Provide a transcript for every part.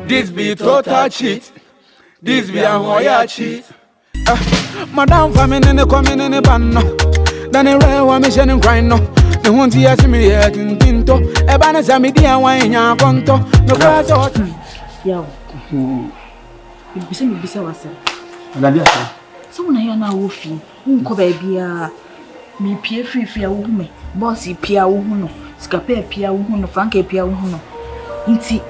This be total cheat. This be a hoya cheat. Madam famine coming in a banner. Then a rare one mission and crying no. The one to ask me yet in Tinto. A banner Samidia wine ya conto. No class or Yo. You be saying was someone here now woofy. Unco baby, me peer free a woman. Bossy pia woman. Scape pia woman. Frank pia woman. Inti.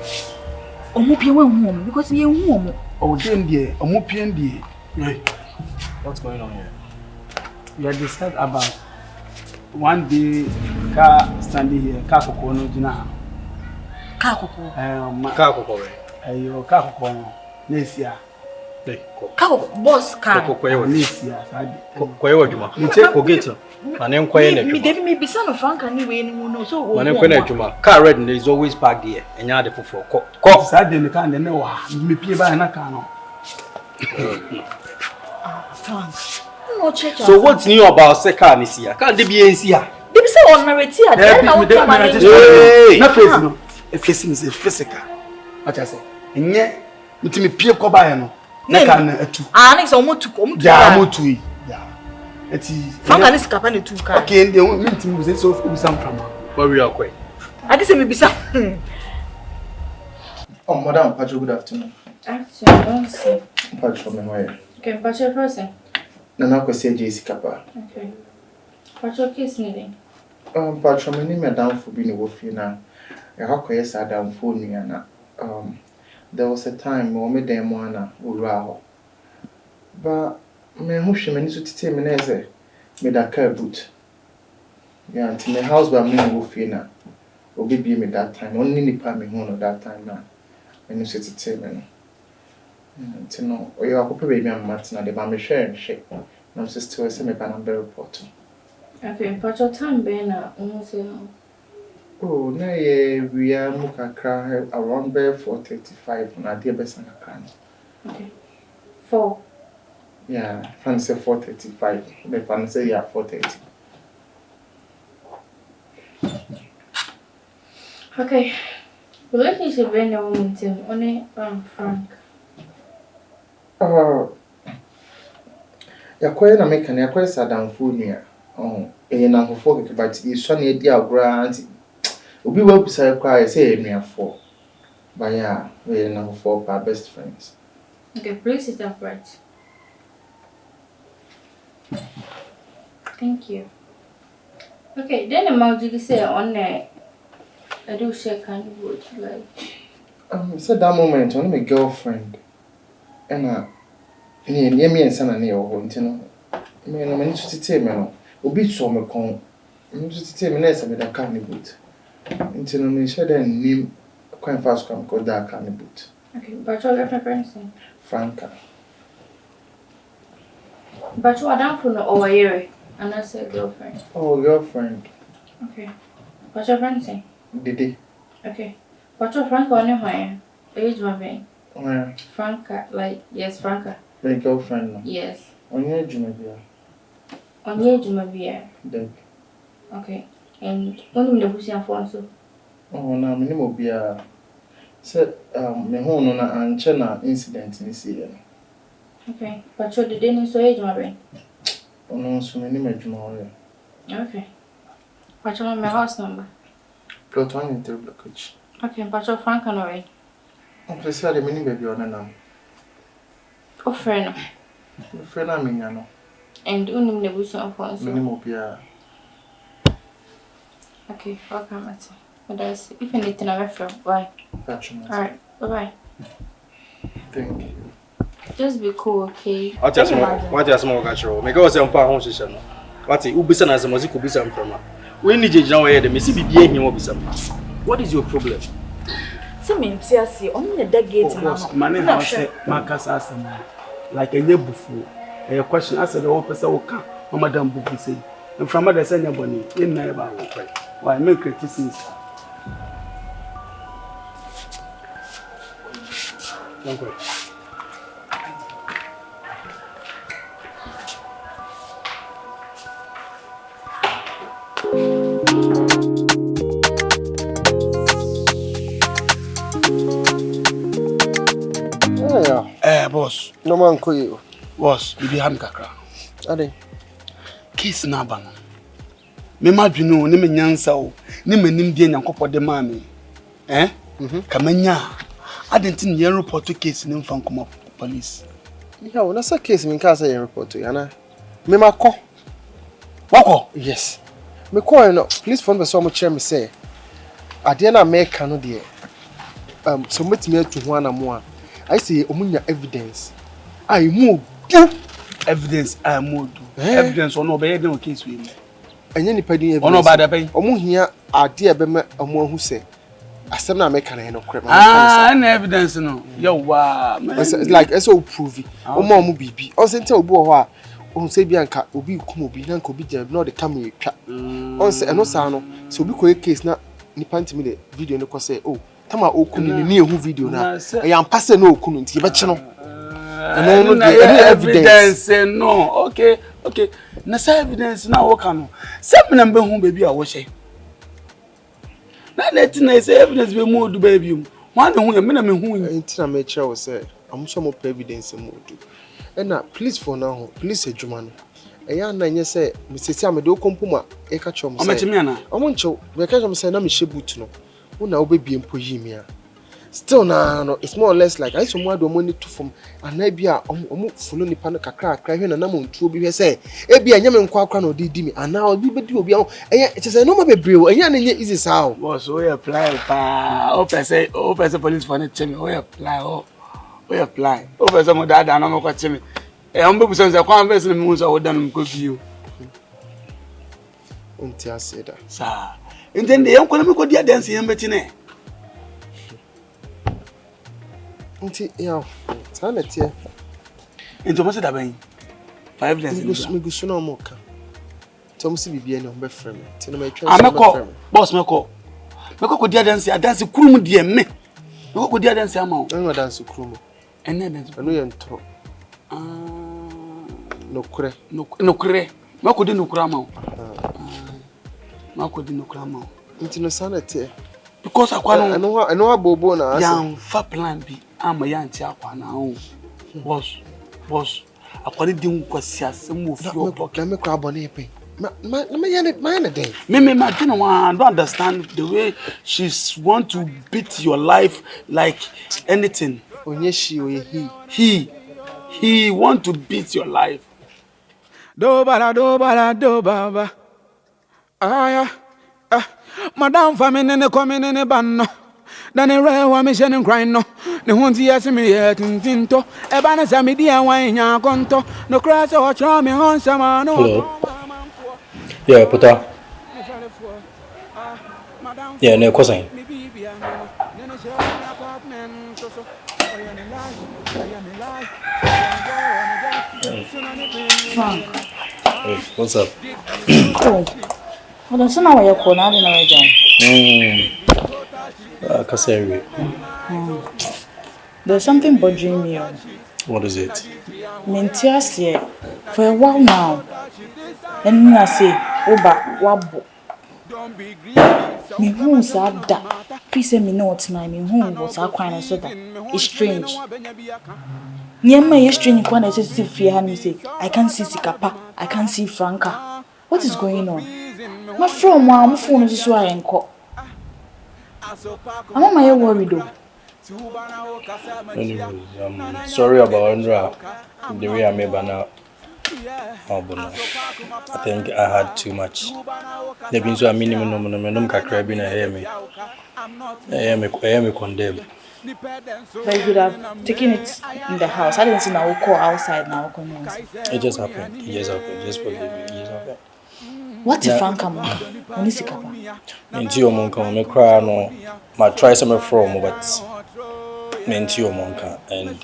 Omupia home because we home. Oh, then dear, Omupian dear. What's going on here? We are discussing about one day car standing here, Kakoko no Jina. Kakoko. Kakoko. Ayo, Kakoko. Nesia. Kakoko, boss car. Kakoko, Nesia. Koyo Juma. Kogeto. Manem Koyene. Me be son of Frank anyway, no so. Manem Koyene Juma. Car red is always parked here. And you're the for. Sadly, the kind of no, me pay by an account. Frank. No church. So what's new about Seka this year? Can't they be in here? They be say on merit here. Then I no, a facing is a physical. What I say? And yet, with me peer cobayan. Next almost come to Yamutu. Yeah. It is Frank and his captain to car. Okay, they won't meet him with so some from. But we are quite. I just say me be some. Oh, Madam Pacho, good afternoon. Actually, I don't see. Pacho, me why? Okay, Pacho person. Nana ko say JC Kapa. Okay. Pacho kiss me. Pacho, me ni Madam for being a wolfie na. I have quite a down for me na. There was a time when me dem wana uraho. But me who she many to tell me na say me da car boot. Yeah, until my house by me wolfie na. Obi be me that time. Only nipa me hono that time na. Me no say to tell me. Until no, you are copy baby and Martina, the mammy share and shake. No sister, send me Panamber report. Okay, Pacho time being almost. Oh, no, we are Mukakra around there 4:35 and I dear best and a can. Okay. 4. Yeah, fancy 4:35. The fancy, yeah, 4:30. Okay. Relationship being a woman, Tim, only Frank. Yakoya na meka na yakoya sadamfo nia na nkofo keke but iso na edi agora anti obi wa busa kwa say enuafo but yeah we na nkofo pa best friends. Okay, please sit upright. Thank you. Okay, then the magic say on there I do share kind of what you like. So that moment on my girlfriend and near me and son and near Hontino. Me no many to tell me no. Obi so me con. Me to tell me less with a canny boot. Until me share then name quite fast come called that canny boot. Okay, but your girlfriend say Franca. But you are down for no over here and I say girlfriend. Oh, girlfriend. Okay. But your friend say? Didi. Okay. But your Franca on your hair. Age my vein. Oh, Franca, like yes, Franca. My girlfriend no. Yes. On your Jumavia. On your Jumavia. Deb. Okay. And only the Hussian Fonso. Oh, na me mo bia. Said me ho no na anche na incident ni see. Okay. But you didn't so age my vein. Oh no, so me ni madwuma ho. Okay. But you want my house number? Plot 1 in 3 blockage. Okay, but your Franca no way. I'm please say the mini baby on na. Oh, friend. Friend na me nya no. And unim the Hussian Fonso. Me ni mo bia. Okay, welcome, Matty. But that's if anything I refer. Bye. Alright, bye-bye. Thank you. Just be cool, okay? What is more natural? Make us some power session. What is Ubisa as a music Ubisa from? We need you now here, the Missy BBA here Ubisa. What is your problem? Some see only the dead gate. Man, I say, Marcus asked him, like a year before. A question answered the old person will come, Madame Buffy say. And from other senior bonnie, in never why make criticism. Don't go. No man call you. Was bibi ham kakra. Ade. Case na ba no. Me madwene ne me nyansa o. Ne manim die nyankopɔ de ma me. Kamanya. Adentin ye report case ne mfa nkoma police. Yeah, when I say case me can say report to yana. Me ma call. Wako? Yes. Me call no. Please phone me so much me say. Ade na me ka no de. So metime to ho ana mo a. I say omunya evidence. I move. Evidence I move. Evidence ono be dey case we. Enye nipa din evidence. Ono ba da ben. Omu hia ade be ma omu ahu se. Asem na me ka na no kre. Na evidence no. Yo wa. Like eso prove. Omu bibi. O se nte obi wo ho a on say bi anka obi kum obi na nka obi jam na o de camera twa. On say eno sa no. So obi ko case na nipa ntimi de video no ko say oh tama okunu ni ehu video na. E yam passe na okunu nti be che no. No evidence no. Okay. Na say evidence na wo kan no. Say me na be hu baby a wo hye. Na let na say evidence be mu do baby mu. Wan hu me na me hu nti na me kire wo say amuso mo evidence mu do. Na police for now police adwuma no. Eya na nye say me sesi amede okompuma e ka kire mo say. Omatimi ana. Omo nche we ka kire mo say na me hye boot no. Wo na wo be bie mpo yi mi a. Still no, it's more or less like I saw more do money to from and maybe omu follow ni pano kakra hwe na mo ntuo bi hwe say e bia nyame nkwa akwa na odi mi and now bi bedi obi a it say no ma bebre o enya na nye easy sao boss we apply pa o pese police for ne chemi we apply o pese mo dada na mo kwa chemi on be busan say kwa invest na mi so wodan m ko bio unti aseda sa intende yankwa na mi ko dia dance yam beti ne unti ya sana tie into mo se da ban 5 days mi gusu na mo ka tom si bibia ne on be frame ti na ma twa ameko boss meko ko dia dance kurum die me meko ko dia dance ama o no dance kurum ene dance anu ye ntro nokure meko di nokura ama o meko di nokura ama o nti no sana tie because akwa no anu abobo na yan fa plan bi ama ya nti akwa na o boss akwa di nkwasi asem wo fi o na me kwa abone pe ma yana day me didn't want don't understand the way she's want to beat your life like anything onye she oye he want to beat your life do baba aya madam famine ne komine ne banno dane rewa me shenin crying no ne hunti yasimi ye tintinto e bana samidi anwan nya konto no cross o tra me hon sama no. Yeah, Puta. Yeah, no, cousin. Frank. Hey, what's up? Oh. Well, that's not why you're calling out in our Kaseri. There's something bothering me. What is it? Mentias here for a while now. And I say, Oba, wabo. Me who said that? Please say me know what's my me who was our kind of so that it's strange. Nyama is strange when I say fear and say I can't see Sikapa, I can't see Franca. What is going on? My friend, my phone is so I call. I'm on my worried though. Anyways, I'm sorry about Andra. The way I made now. I think I had too much. There been so a minimum crabby and hear me. I am condemned. But you could have taken it in the house. I didn't see now call outside now. It just happened. Just forgive me. It just happened. What if Franca mo? Oni sikapa. Into your monka, me cry no. My try some from, but me into your monka and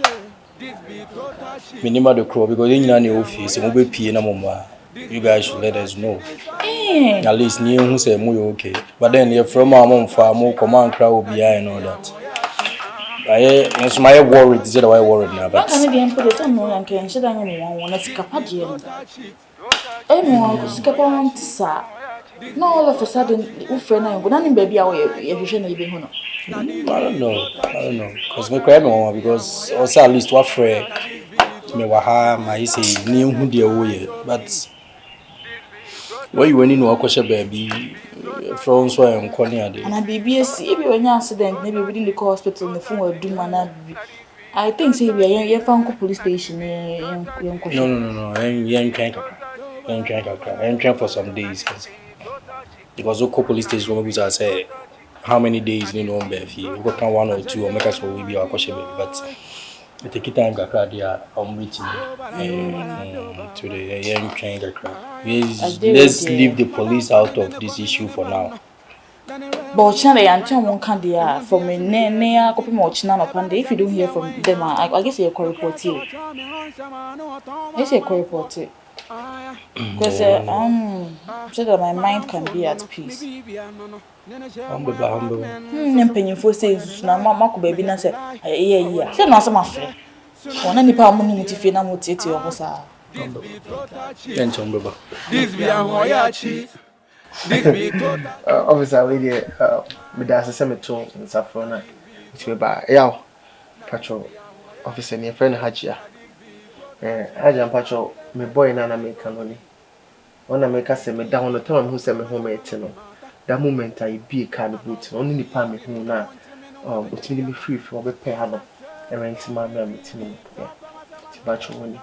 minima the crow because in your office, and we be paying a mama. You guys should let us know. At least near who say more okay. But then you're from our mom for more command crowd behind all that. I my worried. Is that why worried now? But can you put it on no and can should I want to sikapa je? Anyone sikapa want to sa. No, all of a sudden, friend, I'm going baby away. You should be hono. I don't know. Because me cry me because also at least what friend. me waha my say ni hu de wo ye but when you went in wakosha baby from so am calling ade and BBS if you any accident maybe within the hospital the phone will do man I think say we are fanko police station no yen can for some days because the police station we say how many days you know be we can 1 or 2 or make us we be wakosha baby but it take time kakra dia I'm waiting to the yen can kakra let's leave the police out of this issue for now. But channel and one can there from a near copy more channel upon if you don't hear from them, I guess you're report you. Yes, you're report it. Because so that my mind can be at peace. Humble. Painful says now, Mamma could be say, yeah. Say, no, some affair. One any power money to feel no motivate or was This be a hoyachi. Officer, we me da se me to nsafro na ti ba yaw patrol officer ne friend Hajia Hajia patrol me boy na me kanoni ona me ka se me da hono to me hu se me hu me ete no that moment I be ka no boot no ni pa me hu na otimi me free for be pay ha no e rent ma me ti no ti patrol money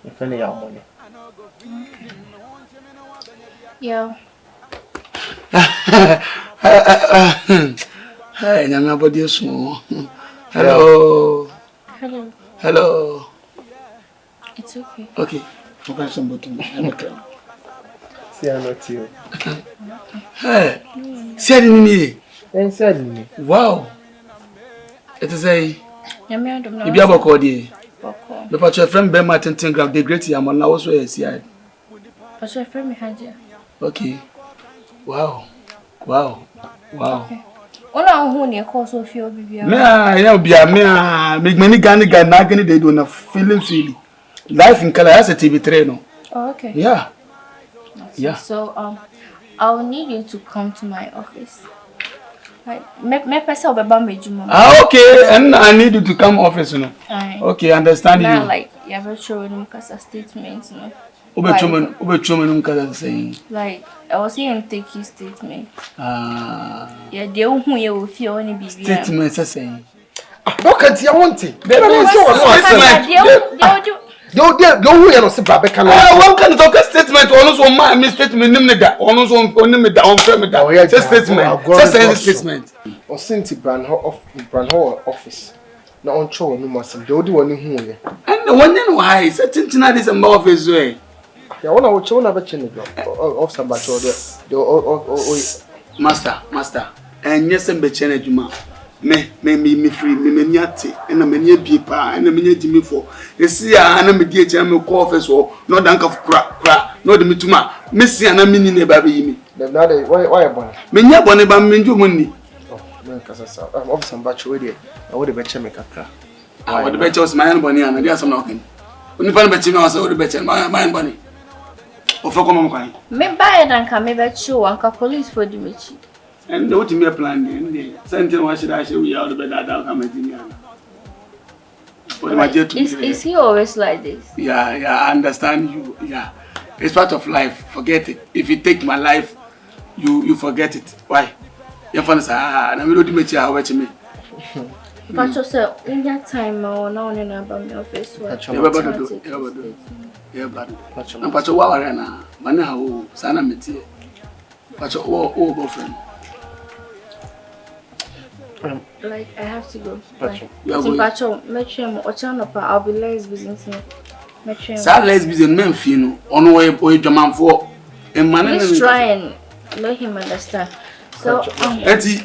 me friend yaw money Yeah. Hey, nyame body so. Hello. It's okay. Okay. Okay, somebody. see I not you Hey. See me. inside me Wow. It is a Yami don't know. you be able to the Boko. the patch friend Ben Martin Tingram the great yam na also see. But your friend me Hajia. Okay. Wow. Okay. Ona hu ne call so feel bibia. Me I bia me many Ghana guy na Ghana they do na feeling freely. Life in color as a TV3 no. Oh, okay. Yeah. Yeah. So I'll need you to come to my office. Like me person obeba mejuma. Okay, and I need you to come office no. Okay, understand you. Now like you have shown him kasa statement no. Ube chumen nka say. Like I was here and take his statement. Yeah, they who you will feel any bibia. Statement say. don't can see I want it They don't who you know say babe can one can talk statement ono so ma me statement nim ne da ono so oni me da on frame me da say statement or Sinti Branhall office na on show no masem de odi woni hu ye and the one no high say tintina this in office way ya wona wo chew na be chene of sambacho de master and yes em be chene adwuma me free me nyate na me nya bi pa na me nya jimi for esi ya na me die chene me call office o no dan ka kra no de mituma me si na me ni ne ba be yimi na de why bon me nya bone ba me nju munni man kasa sa of sambacho we de na wo de be cheme kakra wo de be che os mayan bone ana dia sam na okin oni pa na be cheme os wo de be che mayan bone o fa ko mo kan Me buy dan ka me be chill anka police for the mechi. and what me plan dey something what should I say we are the better down come Is he always like this? Yeah, I understand you. Yeah. It's part of life. Forget it. If you take my life, you forget it. Why? You find na me do me chia watch me. But you say in that time or now in about my office work. Yeah, but I'm part of wa na. Man ha o sana metie. Part of o boyfriend. Like I have to go. I'll be less busy. Sa less busy men feel no. Ono we dwaman for. Let's try and let him understand. So Eti,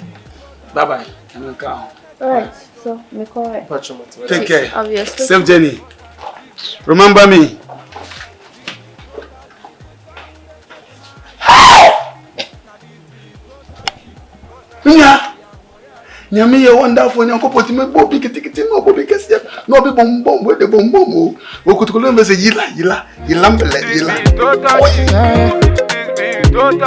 bye bye. Alright, so me call it. Take care. Obviously. Safe journey. Remember me. Nyame ye wonderful nyankopoti me bobi kitikiti no bobi kese no be bombom we de bombom o okutukulu me say yila mbele yila Don't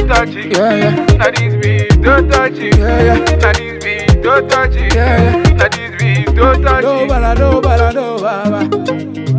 touch it. Yeah. That is me. Don't touch it. Yeah. That is me. Don't touch it. Yeah. That is me. Don't touch it. balado, balado, baba.